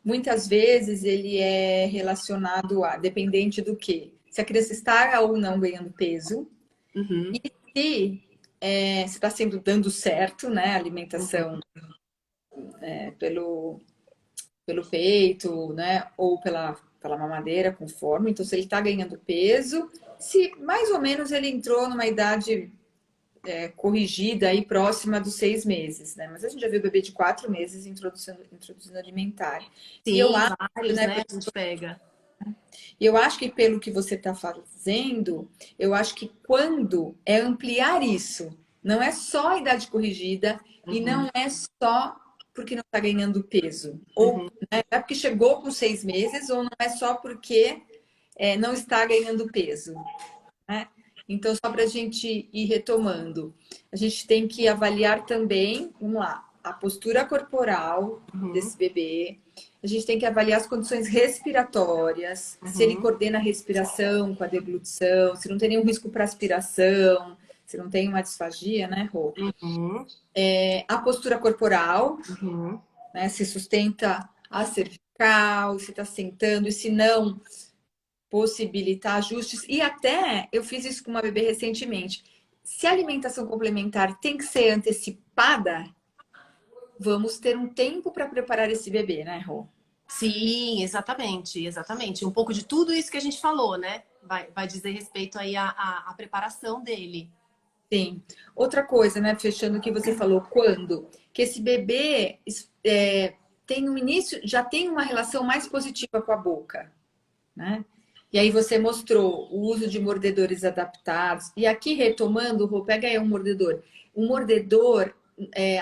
muitas vezes ele é relacionado a, dependente do quê? Se a criança está ou não ganhando peso, Uhum, se se está sendo dando certo, né, a uhum. alimentação pelo peito, né, ou pela mamadeira com forma. Então, se ele está ganhando peso, se mais ou menos ele entrou numa idade corrigida aí próxima dos 6 meses, né? Mas a gente já viu bebê de 4 meses introduzindo alimentar. E eu Sim, acho, vários, né, né? A gente pega. eu acho que pelo que você está fazendo, eu acho que quando é ampliar isso, não é só a idade corrigida e Uhum, não é só porque não está ganhando peso, ou uhum. né, não é porque chegou com 6 meses, ou não é só porque não está ganhando peso, né? Então, só para a gente ir retomando, a gente tem que avaliar também, vamos lá, a postura corporal Uhum, desse bebê, a gente tem que avaliar as condições respiratórias, se ele uhum, coordena a respiração com a deglutição, se não tem nenhum risco para aspiração, se não tem uma disfagia, né, Rô? uhum, A postura corporal, uhum. né, se sustenta a cervical, se está sentando, e se não, possibilitar ajustes. E até eu fiz isso com uma bebê recentemente. Se a alimentação complementar tem que ser antecipada, vamos ter um tempo para preparar esse bebê, né, Rô? Sim, exatamente, exatamente. Um pouco de tudo isso que a gente falou, né? Vai dizer respeito aí à preparação dele. Sim. Outra coisa, né, fechando o que você falou, quando que esse bebê tem um início, já tem uma relação mais positiva com a boca, né? E aí você mostrou o uso de mordedores adaptados. E aqui retomando, Rô, pega aí um mordedor. Um mordedor,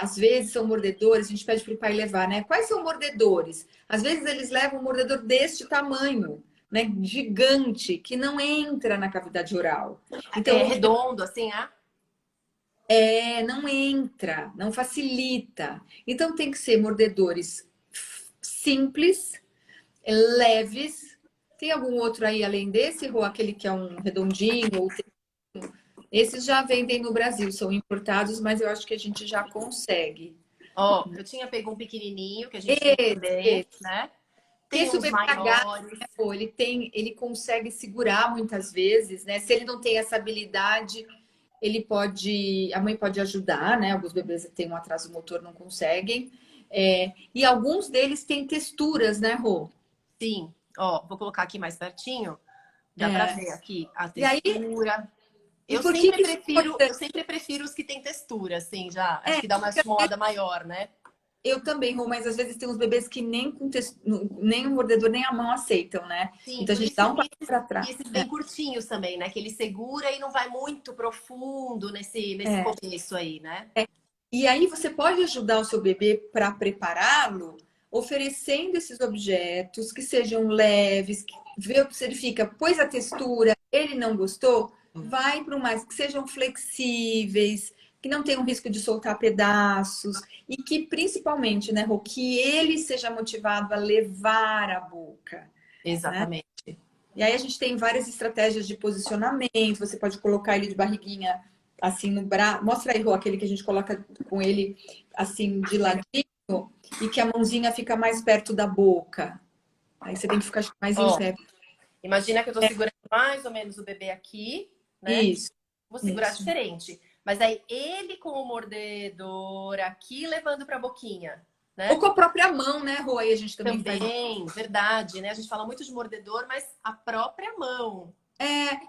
às vezes são mordedores, a gente pede para o pai levar, né? Quais são mordedores? Às vezes eles levam um mordedor deste tamanho, né? Gigante, que não entra na cavidade oral. É Então, redondo, assim, ah? não entra, não facilita. Então tem que ser mordedores simples, leves. Tem algum outro aí além desse, ou aquele que é um redondinho? Esses já vendem no Brasil, são importados, mas eu acho que a gente já consegue. Ó, eu tinha pego um pequenininho, que a gente tem também, Esse. né? Que Tem esse o uns bebê agarra, maiores. pô, ele consegue segurar muitas vezes, né? Se ele não tem essa habilidade, a mãe pode ajudar, né? Alguns bebês que têm um atraso motor não conseguem. E alguns deles têm texturas, né, Rô? Sim, ó, vou colocar aqui mais pertinho. Dá pra É. ver aqui a E aí, textura. e por que que isso é Eu importante? sempre prefiro os que têm textura, assim, já. Acho que dá uma estimulada maior, né? Eu também, Rô, mas às vezes tem uns bebês que nem o mordedor nem a mão aceitam, né? Sim, Então a por gente isso dá um que passo para trás. esses bem curtinhos também, né? Que ele segura e não vai muito profundo nesse É. começo aí, né? E aí você pode ajudar o seu bebê para prepará-lo, oferecendo esses objetos que sejam leves, que vê se ele fica, pôs a textura, ele não gostou, vai para mais que sejam flexíveis, que não tenham risco de soltar pedaços e que principalmente, né, Rô, que ele seja motivado a levar a boca, né? Exatamente. E aí a gente tem várias estratégias de posicionamento. Você pode colocar ele de barriguinha assim no braço. Mostra aí, Rô, aquele que a gente coloca com ele assim de ladinho e que a mãozinha fica mais perto da boca. Aí você tem que ficar mais em Ó, pé. imagina que eu tô segurando mais ou menos o bebê aqui, né? Isso, Vou segurar isso. diferente. Mas aí ele com o mordedor aqui levando pra boquinha. né? Ou com a própria mão, né, Rô? Aí a gente também faz. Também, verdade, né? A gente fala muito de mordedor, mas a própria mão.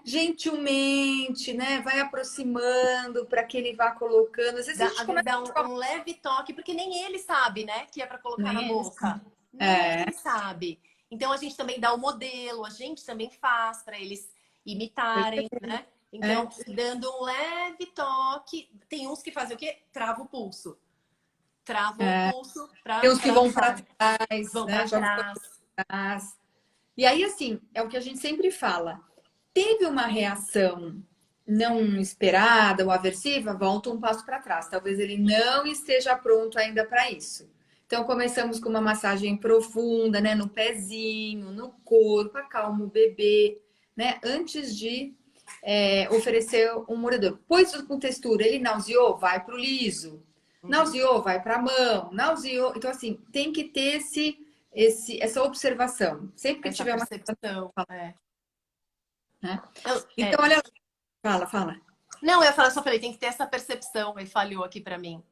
Gentilmente, né? Vai aproximando para que ele vá colocando. Às vezes a gente Às vezes começa dá a um leve toque, porque nem ele sabe, né? Que é para colocar na nem eles. boca. Nem É, ele sabe. Então a gente também dá o modelo, a gente também faz para eles imitarem, né? é. Então, dando um leve toque, tem uns que fazem o quê? Trava o pulso. Travam o pulso para Tem uns que vão para sabe? trás, Vão né? para Jogam trás. para trás. E aí, assim, é o que a gente sempre fala. Teve uma reação não esperada ou aversiva, volta um passo para trás. Talvez ele não esteja pronto ainda para isso. Então, começamos com uma massagem profunda, né? No pezinho, no corpo, acalma o bebê, né? Antes de oferecer um mordedor. Pôs com textura, ele nauseou, vai para o liso. Nauseou, vai para a mão. Nauseou. Então, assim, tem que ter essa observação. Sempre que Essa tiver uma. percepção. É. Né? É. Então, olha, fala. Não, eu ia falar, só falei, tem que ter essa percepção. Ele falhou aqui para mim.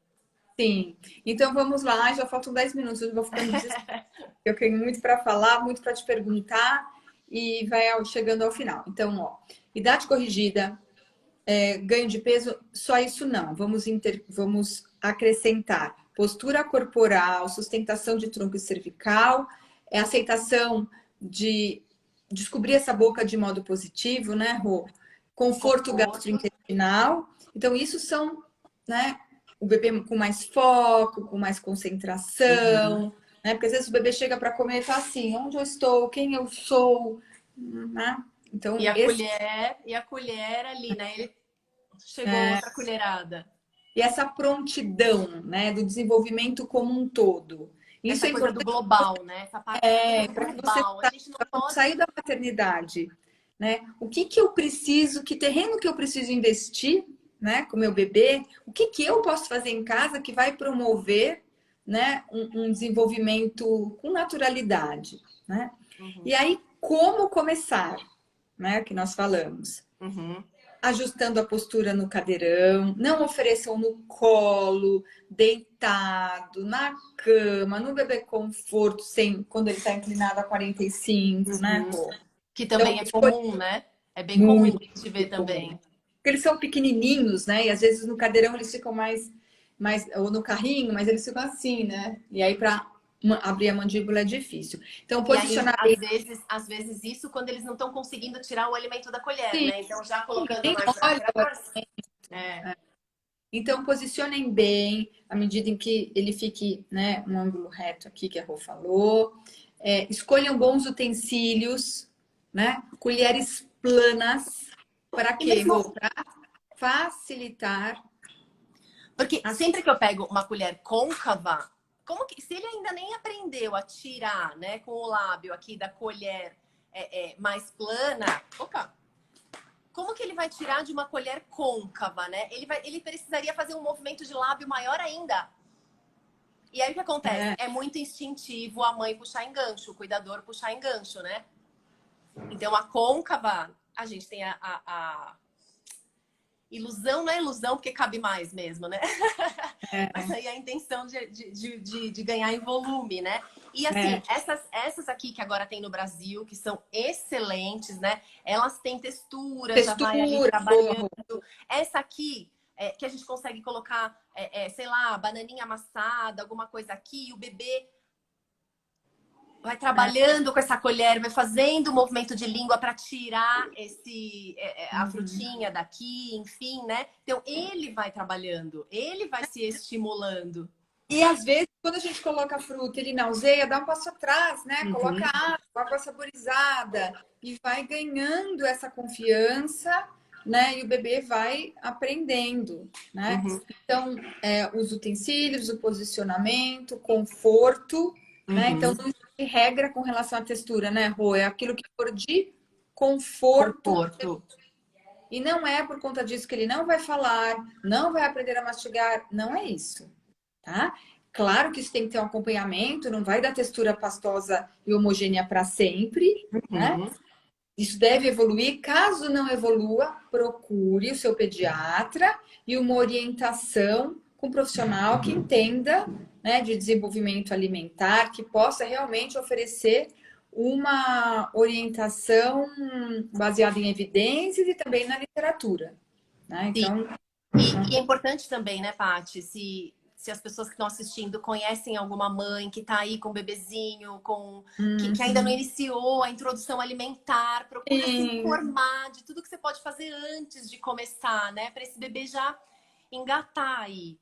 Sim. Então vamos lá, já faltam 10 minutos, eu vou ficando desesperada. Eu tenho muito para falar, muito para te perguntar e chegando ao final. Então, ó, idade corrigida, ganho de peso, só isso não. Vamos acrescentar postura corporal, sustentação de tronco e cervical, aceitação de descobrir essa boca de modo positivo, né, Rô? Conforto gastrointestinal. Então, isso são, né, o bebê com mais foco, com mais concentração, né? Porque às vezes o bebê chega para comer e fala assim, onde eu estou, quem eu sou, né? Então, E a colher ali, né? Ele chegou outra colherada. e essa prontidão, né, do desenvolvimento como um todo. Isso Essa é coisa do importante global, né? Essa parte para que você global. A gente não pode. sair da maternidade, né? O que que eu preciso, que terreno que eu preciso investir, né, com meu bebê? O que que eu posso fazer em casa que vai promover, né, um desenvolvimento com naturalidade, né? E aí, como começar, né, que nós falamos. Ajustando a postura no cadeirão, não ofereçam no colo, deitado, na cama, no bebê conforto, sem, quando ele está inclinado a 45, né, Rô? Que Então, também é comum, né? É bem comum a muito gente ver também. porque eles são pequenininhos, né? E às vezes no cadeirão eles ficam ou no carrinho, mas eles ficam assim, né? E aí para abrir a mandíbula é difícil. Então, E aí, posicionar bem. às vezes, isso quando eles não estão conseguindo tirar o alimento da colher, Sim, né? Então, já colocando nem mais olha. atrás. É. Então, posicionem bem, à medida em que ele fique, né, um ângulo reto aqui, que a Rô falou. Escolham bons utensílios, né? Colheres planas. Para E quê, mesmo Rô? Para facilitar. porque sempre que eu pego uma colher côncava, como que se ele ainda nem aprendeu a tirar, né, com o lábio aqui da colher mais plana, como que ele vai tirar de uma colher côncava, né? Ele precisaria fazer um movimento de lábio maior ainda. E aí o que acontece? É muito instintivo a mãe puxar engancho, o cuidador puxar engancho, né? Então a côncava, a gente tem a ilusão, não é ilusão porque cabe mais mesmo, né? Mas aí a intenção de ganhar em volume, né? E assim, essas aqui que agora tem no Brasil, que são excelentes, né? Elas têm textura, já vai ali trabalhando. Essa aqui, que a gente consegue colocar, sei lá, bananinha amassada, alguma coisa aqui, e o bebê vai trabalhando com essa colher, vai fazendo o movimento de língua para tirar a frutinha daqui, enfim, né? Então ele vai trabalhando, ele vai se estimulando. E às vezes, quando a gente coloca a fruta, ele nauseia, dá um passo atrás, né? Coloca água saborizada e vai ganhando essa confiança, né? E o bebê vai aprendendo, né? Então, os utensílios, o posicionamento, conforto, né? Então, não existe regra com relação à textura, né, Rô? É aquilo que for de conforto. E não é por conta disso que ele não vai falar, não vai aprender a mastigar, não é isso, tá? Claro que isso tem que ter um acompanhamento, não vai dar textura pastosa e homogênea para sempre, né? Isso deve evoluir. Caso não evolua, procure o seu pediatra e uma orientação com um profissional que entenda, né, de desenvolvimento alimentar, que possa realmente oferecer uma orientação baseada em evidências e também na literatura, né? Sim. Então, E é importante também, né, Paty, se as pessoas que estão assistindo conhecem alguma mãe que está aí com um bebezinho, que ainda não iniciou a introdução alimentar, procura se sim. informar de tudo que você pode fazer antes de começar, né? Para esse bebê já engatar aí.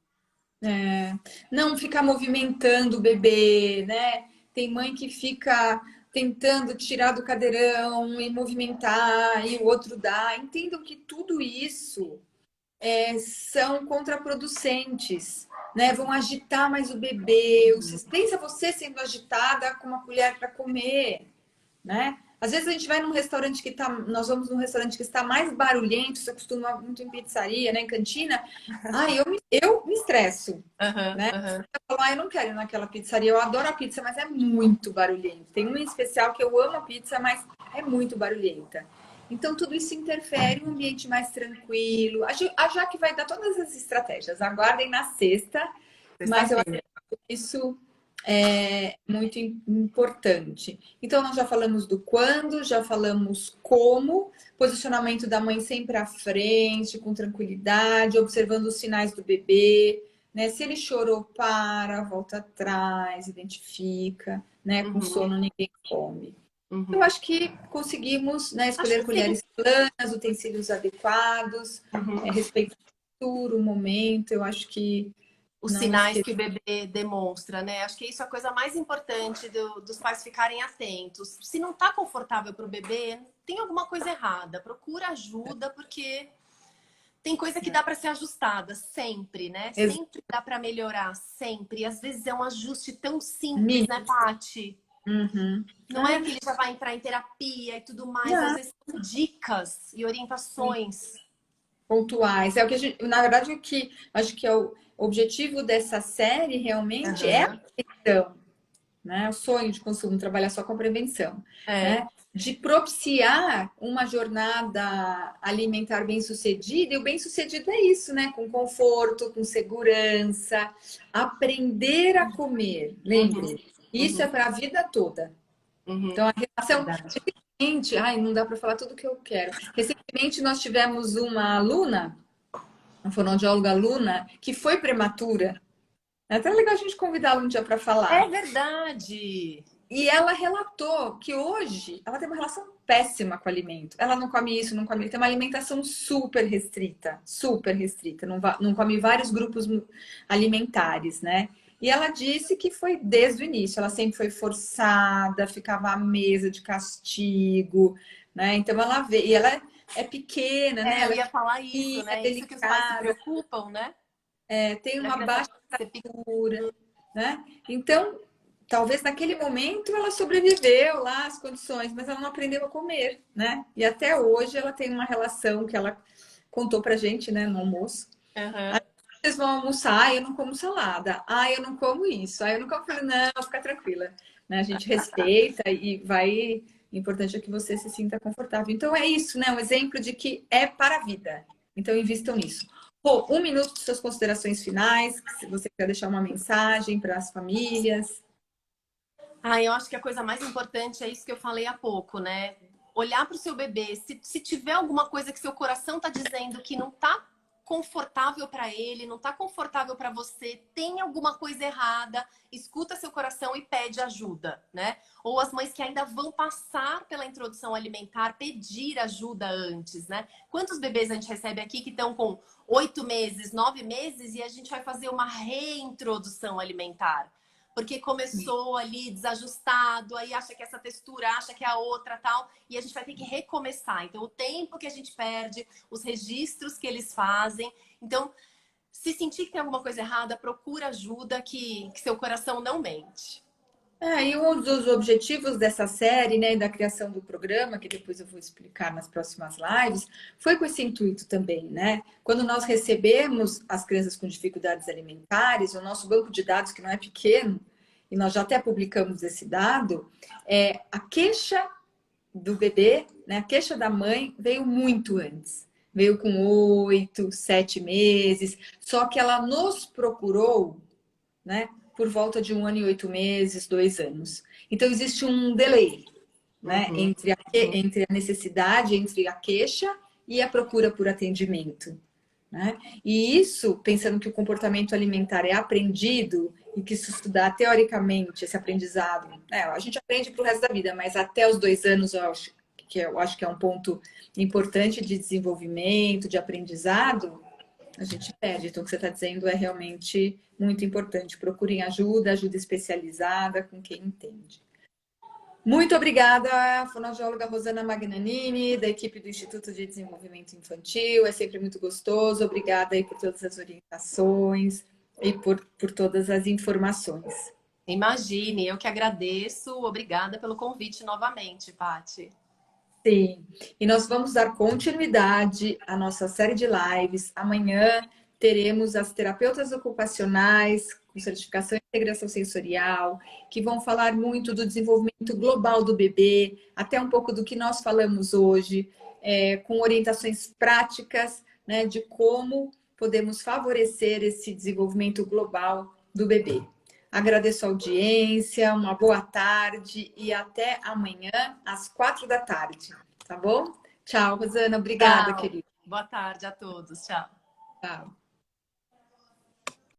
Não ficar movimentando o bebê, né? Tem mãe que fica tentando tirar do cadeirão e movimentar, e o outro dá. Entendam que tudo isso são contraproducentes, né? Vão agitar mais o bebê. Pensa você sendo agitada com uma colher para comer, né? Às vezes a gente vai num restaurante nós vamos num restaurante que está mais barulhento, você costuma muito em pizzaria, né, em cantina. Eu me estresso, Aham, né? aham. Eu falo, eu não quero ir naquela pizzaria, eu adoro a pizza, mas é muito barulhento. Tem uma em especial que eu amo a pizza, mas é muito barulhenta. Então, tudo isso interfere em um ambiente mais tranquilo. A Jaque vai dar todas as estratégias. Aguardem na sexta, mas eu acho Sexta-feira. que isso é muito importante. Então, nós já falamos do quando, já falamos como, posicionamento da mãe sempre à frente, com tranquilidade, observando os sinais do bebê, né? Se ele chorou, para, volta atrás, identifica, né? Com Uhum, sono ninguém come. Eu uhum. acho que conseguimos, né, Acho escolher que sim. colheres planas, utensílios adequados, Uhum. respeitar o futuro, o momento. Eu acho que Os não sinais esquecer. que o bebê demonstra, né? Acho que isso é a coisa mais importante dos pais ficarem atentos. Se não tá confortável para o bebê, tem alguma coisa errada. Procura ajuda, porque tem coisa que dá para ser ajustada sempre, né? Sempre dá para melhorar, sempre. E às vezes é um ajuste tão simples, né, Paty? Uhum. Não é que ele já vai entrar em terapia e tudo mais. Às Não, vezes são dicas e orientações. pontuais. É o que a gente, na verdade, o que acho que é o objetivo dessa série realmente é a Aham. prevenção, né? O sonho de consumo, trabalhar só com a prevenção, É. né? De propiciar uma jornada alimentar bem-sucedida, e o bem-sucedido é isso, né? Com conforto, com segurança, aprender a comer, Uhum. lembre, isso é Uhum. para a vida toda. Uhum. Então, a relação. Verdade. Recentemente, não dá para falar tudo que eu quero. Recentemente, nós tivemos uma aluna, uma fonoaudióloga aluna, que foi prematura. É até legal a gente convidá-la um dia para É falar. verdade. E ela relatou que hoje ela tem uma relação péssima com o alimento. Ela não come isso, não come aquilo. Tem uma alimentação super restrita, super restrita. Não come vários grupos alimentares, né? E ela disse que foi desde o início. Ela sempre foi forçada, ficava à mesa de castigo, né? Então ela vê. E ela é pequena, né? É, eu Ela é ia falar isso, pequena, é né? Isso que os pais se delicada, preocupam, né? tem Da uma criança baixa ser pequena. estatura, né? Então, talvez naquele momento ela sobreviveu lá às condições, mas ela não aprendeu a comer, né? E até hoje ela tem uma relação que ela contou pra gente, né, no almoço. Aham. Vocês vão almoçar, eu não como salada. Eu não como isso. Eu não como. Eu falei, não, fica tranquila. Né? A gente respeita e vai. O importante é que você se sinta confortável. Então é isso, né? Um exemplo de que é para a vida. Então invistam nisso. Pô, 1 minuto de suas considerações finais, se você quer deixar uma mensagem para as famílias. Eu acho que a coisa mais importante é isso que eu falei há pouco, né? Olhar para o seu bebê. Se tiver alguma coisa que seu coração tá dizendo que não tá confortável para ele, não tá confortável para você, tem alguma coisa errada, escuta seu coração e pede ajuda, né? Ou as mães que ainda vão passar pela introdução alimentar, pedir ajuda antes, né? Quantos bebês a gente recebe aqui que estão com 8 meses, 9 meses e a gente vai fazer uma reintrodução alimentar? Porque começou ali desajustado, aí acha que essa textura, acha que é a outra tal, e a gente vai ter que recomeçar. Então, o tempo que a gente perde, os registros que eles fazem. Então, se sentir que tem alguma coisa errada, procura ajuda, que seu coração não mente. E um dos objetivos dessa série, né, e da criação do programa, que depois eu vou explicar nas próximas lives, foi com esse intuito também, né? Quando nós recebemos as crianças com dificuldades alimentares, o nosso banco de dados, que não é pequeno, e nós já até publicamos esse dado, a queixa do bebê, né, a queixa da mãe veio muito antes. veio com 8, 7 meses, só que ela nos procurou, né, por volta de 1 ano e 8 meses, 2 anos. Então, existe um delay, né, Uhum. entre a necessidade, entre a queixa e a procura por atendimento, né? E isso, pensando que o comportamento alimentar é aprendido e que se estudar teoricamente esse aprendizado, né, a gente aprende para o resto da vida, mas até os 2 anos eu acho que é um ponto importante de desenvolvimento, de aprendizado, a gente perde. Então, o que você está dizendo é realmente muito importante. Procurem ajuda, ajuda especializada com quem entende. Muito obrigada, fonoaudióloga Rosana Magnanini, da equipe do Instituto de Desenvolvimento Infantil. É sempre muito gostoso. Obrigada aí por todas as orientações e por todas as informações. Imagine, eu que agradeço. Obrigada pelo convite novamente, Paty. Sim, e nós vamos dar continuidade à nossa série de lives. Amanhã teremos as terapeutas ocupacionais com certificação em integração sensorial, que vão falar muito do desenvolvimento global do bebê, até um pouco do que nós falamos hoje, com orientações práticas, né, de como podemos favorecer esse desenvolvimento global do bebê. Agradeço a audiência, uma boa tarde e até amanhã às 4 da tarde, tá bom? Tchau, Rosana. Obrigada, Tchau. querida. Boa tarde a todos. Tchau. Tchau.